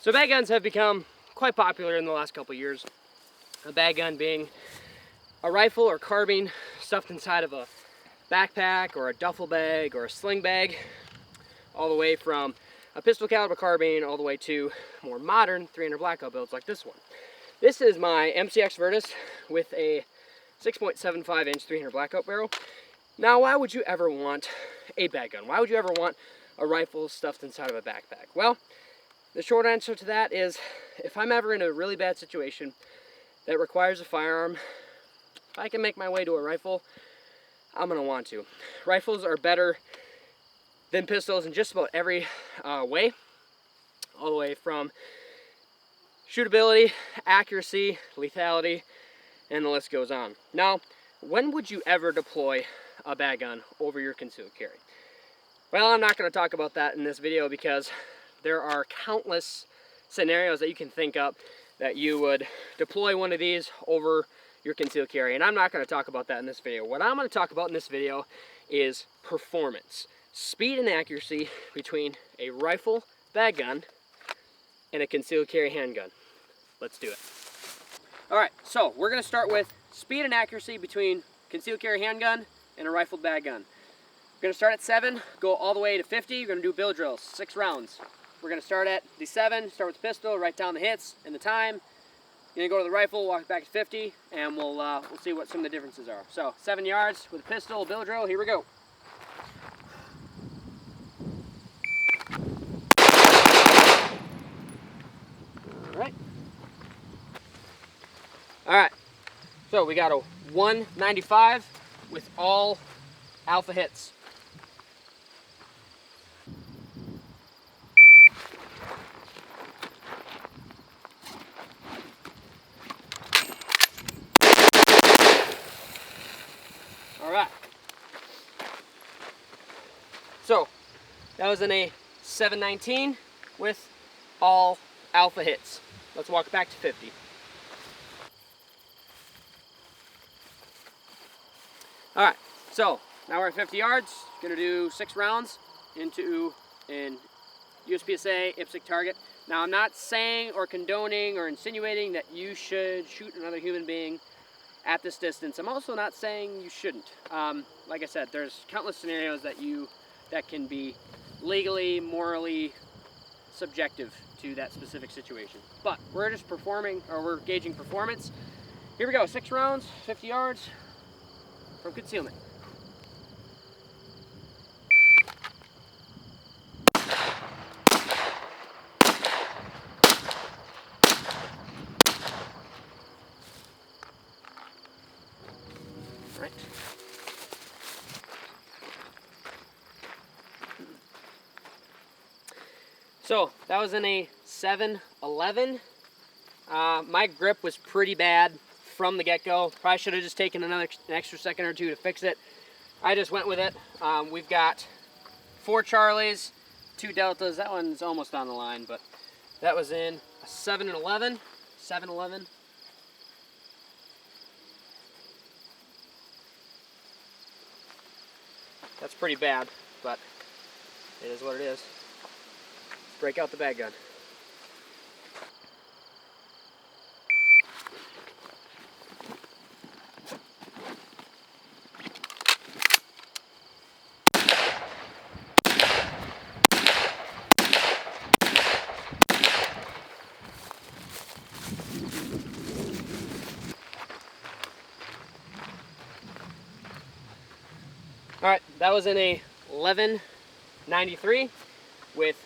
So bag guns have become quite popular in the last couple years. A bag gun being a rifle or carbine stuffed inside of a backpack or a duffel bag or a sling bag, all the way from a pistol caliber carbine all the way to more modern 300 blackout builds like this one. This is my MCX Virtus with a 6.75 inch 300 blackout barrel. Now, why would you ever want a bag gun? Why would you ever want a rifle stuffed inside of a backpack? Well, the short answer to that is, if I'm ever in a really bad situation that requires a firearm, if I can make my way to a rifle, I'm gonna want to. Rifles are better than pistols in just about every way, all the way from shootability, accuracy, lethality, and the list goes on. Now, when would you ever deploy a bag gun over your concealed carry? Well, I'm not going to talk about that in this video because there are countless scenarios that you can think up that you would deploy one of these over your concealed carry, and I'm not going to talk about that in this video. What I'm going to talk about in this video is performance, speed and accuracy between a rifle bag gun and a concealed carry handgun. Let's do it. All right, so we're going to start with speed and accuracy between concealed carry handgun and a rifled bag gun. We're going to start at 7, go all the way to 50. We're going to do bill drills, 6 rounds. We're going to start at the 7, start with the pistol, write down the hits and the time. You're going to go to the rifle, walk back to 50, and we'll see what some of the differences are. So 7 yards with a pistol, bill drill, here we go. All right, so we got a 195 with all alpha hits. All right, so that was in a 719 with all alpha hits. Let's walk back to 50. All right, so now we're at 50 yards. Gonna do 6 rounds into an USPSA IPSC target. Now, I'm not saying or condoning or insinuating that you should shoot another human being at this distance. I'm also not saying you shouldn't. Like I said, there's countless scenarios that can be legally, morally subjective to that specific situation. But we're just we're gauging performance. Here we go, 6 rounds, 50 yards. From concealment. Right. So that was in a 711. My grip was pretty bad from the get-go. Probably should have just taken an extra second or two to fix it. I just went with it. We've got 4 Charlies, 2 Deltas. That one's almost on the line, but that was in a 711. 711. That's pretty bad, but it is what it is. Let's break out the bag gun. All right, that was in a 1193 with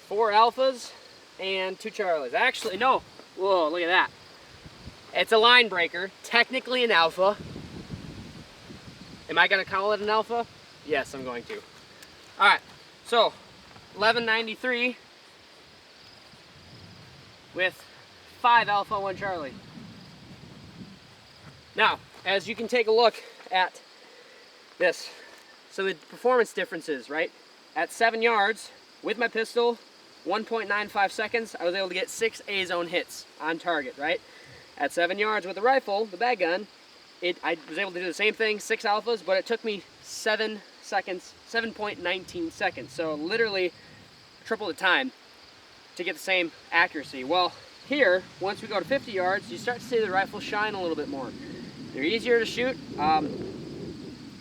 4 alphas and 2 Charlies. Actually, no. Whoa, look at that. It's a line breaker, technically an alpha. Am I going to call it an alpha? Yes, I'm going to. All right, so 1193 with 5 alpha, 1 Charlie. Now, as you can take a look at this, so the performance differences, right? At 7 yards with my pistol, 1.95 seconds, I was able to get 6 A-zone hits on target, right? At 7 yards with the rifle, the bag gun, I was able to do the same thing, 6 alphas, but it took me 7 seconds, 7.19 seconds. So literally triple the time to get the same accuracy. Well, here, once we go to 50 yards, you start to see the rifle shine a little bit more. They're easier to shoot.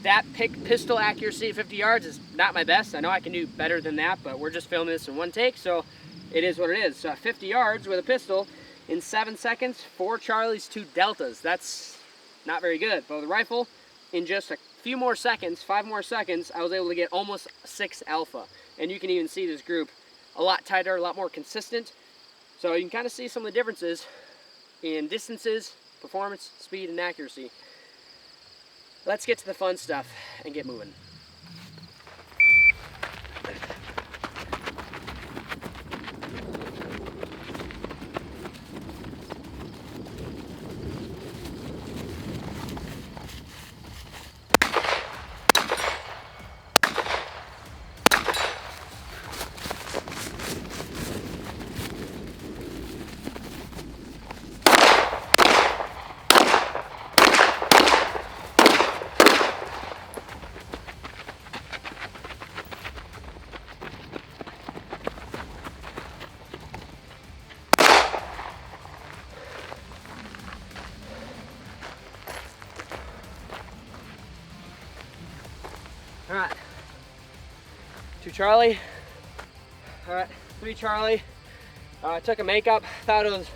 That pistol accuracy at 50 yards is not my best. I know I can do better than that, but we're just filming this in one take, so it is what it is. So at 50 yards with a pistol, in 7 seconds, 4 Charlies, 2 Deltas. That's not very good. But with a rifle, in just a few more seconds, 5 more seconds, I was able to get almost 6 Alpha. And you can even see this group a lot tighter, a lot more consistent. So you can kind of see some of the differences in distances, performance, speed, and accuracy. Let's get to the fun stuff and get moving. All right, 2 Charlie. All right, 3 Charlie. I took a makeup, thought it was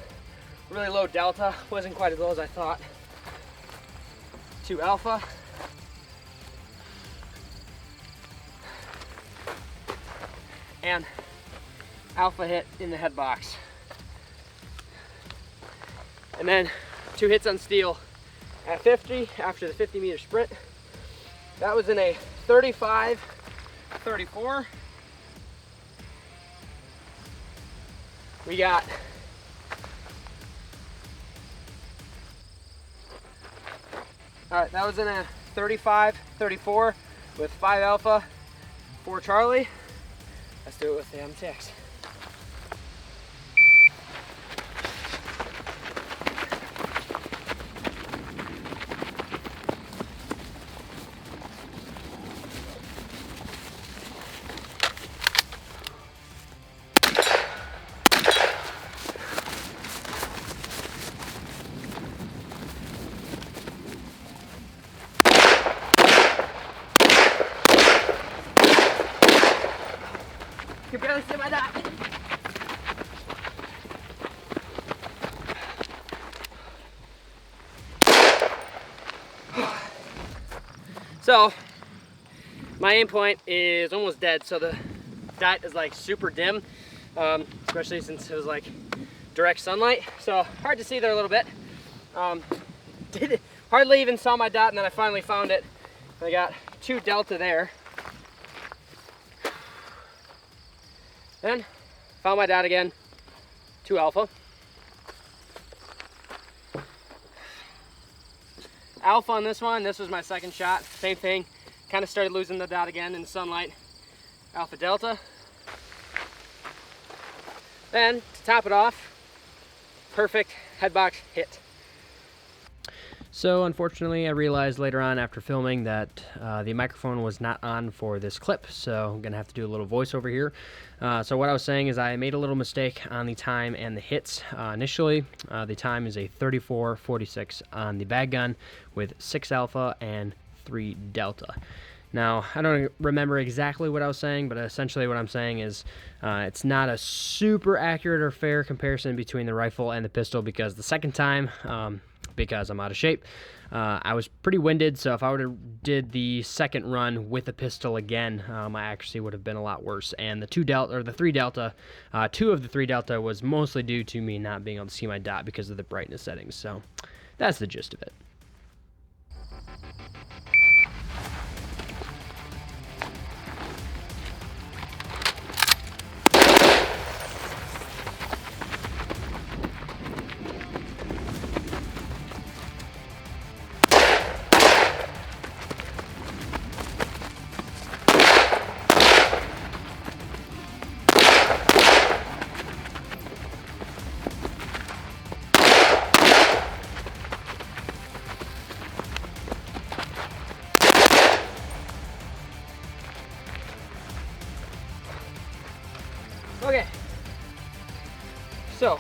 really low Delta, wasn't quite as low as I thought. 2 Alpha. And Alpha hit in the head box. And then 2 hits on steel at 50 after the 50-meter sprint. That was in a 35-34. We got that was in a 35-34 with 5 Alpha, 4 Charlie. Let's do it with the MTX. You can barely see my dot. So, my aim point is almost dead, so the dot is like super dim, especially since it was like direct sunlight. So, hard to see there a little bit. Hardly even saw my dot, and then I finally found it. I got 2 Delta there. Then, found my dot again, 2 Alpha. Alpha on this one, this was my second shot, same thing. Kind of started losing the dot again in the sunlight. Alpha Delta. Then, to top it off, perfect headbox hit. So unfortunately, I realized later on after filming that the microphone was not on for this clip, so I'm gonna have to do a little voiceover here. So what I was saying is I made a little mistake on the time and the hits. Initially, the time is a 34.46 on the bag gun with 6 Alpha and 3 Delta. Now, I don't remember exactly what I was saying, but essentially what I'm saying is it's not a super accurate or fair comparison between the rifle and the pistol, because the second time, because I'm out of shape, I was pretty winded, so if I would have did the second run with a pistol again, my accuracy would have been a lot worse. And the 3 Delta, 2 of the 3 Delta was mostly due to me not being able to see my dot because of the brightness settings. So that's the gist of it. So,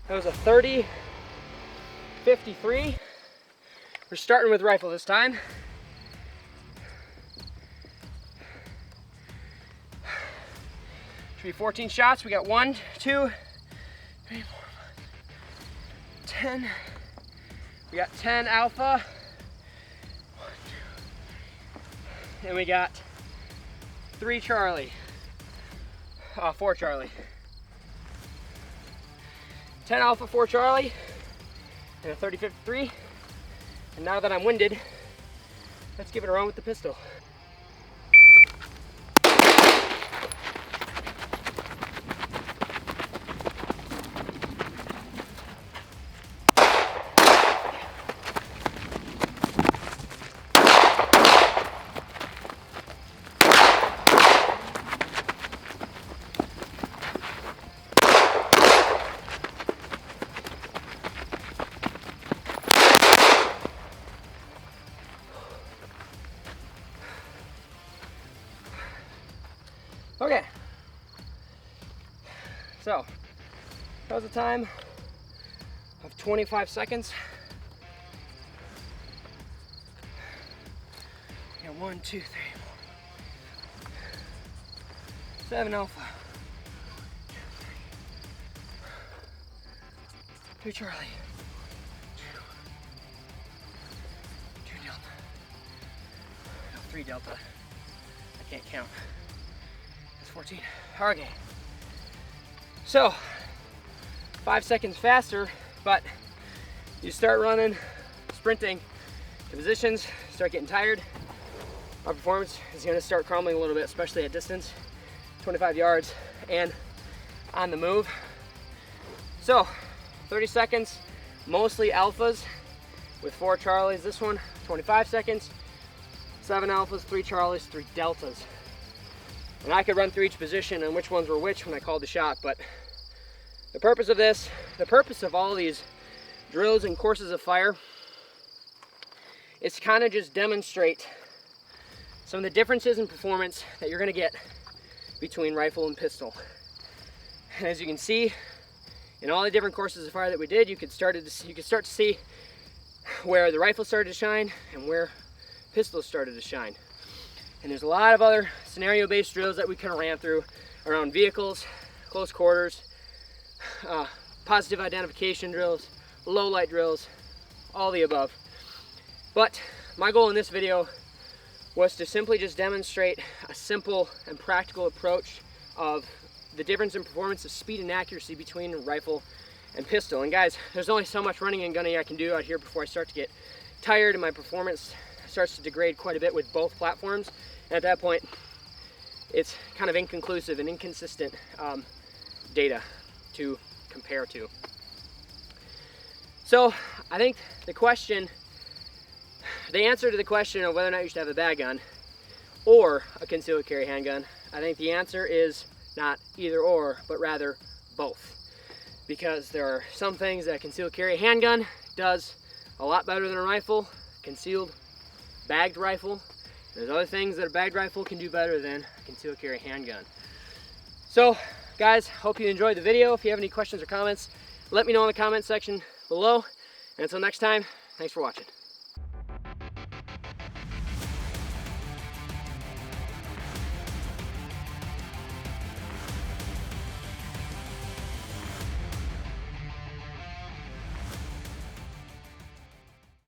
that was a 30-53. We're starting with rifle this time. Should be 14 shots. We got 1, 2, 3, 4, 5, 10. We got 10 alpha. 1, 2. And we got 3 Charlie. 4 Charlie. 10 alpha, 4 Charlie, and a 30-53. And now that I'm winded, let's give it a run with the pistol. Okay, so that was a time of 25 seconds. We got 1, 2, 3, 4, 7 alpha, 2 Charlie, 2 delta, no, 3 delta. I can't count. 14. Okay. So, 5 seconds faster, but you start running, sprinting to positions, start getting tired. Our performance is going to start crumbling a little bit, especially at distance, 25 yards and on the move. So, 30 seconds, mostly alphas with 4 Charlies. This one, 25 seconds, 7 alphas, 3 Charlies, 3 deltas. And I could run through each position and which ones were which when I called the shot, but the purpose of this, the purpose of all these drills and courses of fire is to kind of just demonstrate some of the differences in performance that you're going to get between rifle and pistol. And as you can see, in all the different courses of fire that we did, you could start to see where the rifle started to shine and where pistols started to shine. And there's a lot of other scenario-based drills that we kind of ran through around vehicles, close quarters, positive identification drills, low light drills, all the above. But my goal in this video was to simply just demonstrate a simple and practical approach of the difference in performance of speed and accuracy between rifle and pistol. And guys, there's only so much running and gunning I can do out here before I start to get tired and my performance starts to degrade quite a bit with both platforms. And at that point, it's kind of inconclusive and inconsistent data to compare to. So I think the answer to the question of whether or not you should have a bag gun or a concealed carry handgun, I think the answer is not either or, but rather both. Because there are some things that a concealed carry handgun does a lot better than a rifle, concealed bagged rifle. There's other things that a bagged rifle can do better than a concealed carry handgun. So guys, hope you enjoyed the video. If you have any questions or comments, let me know in the comment section below. And until next time, thanks for watching.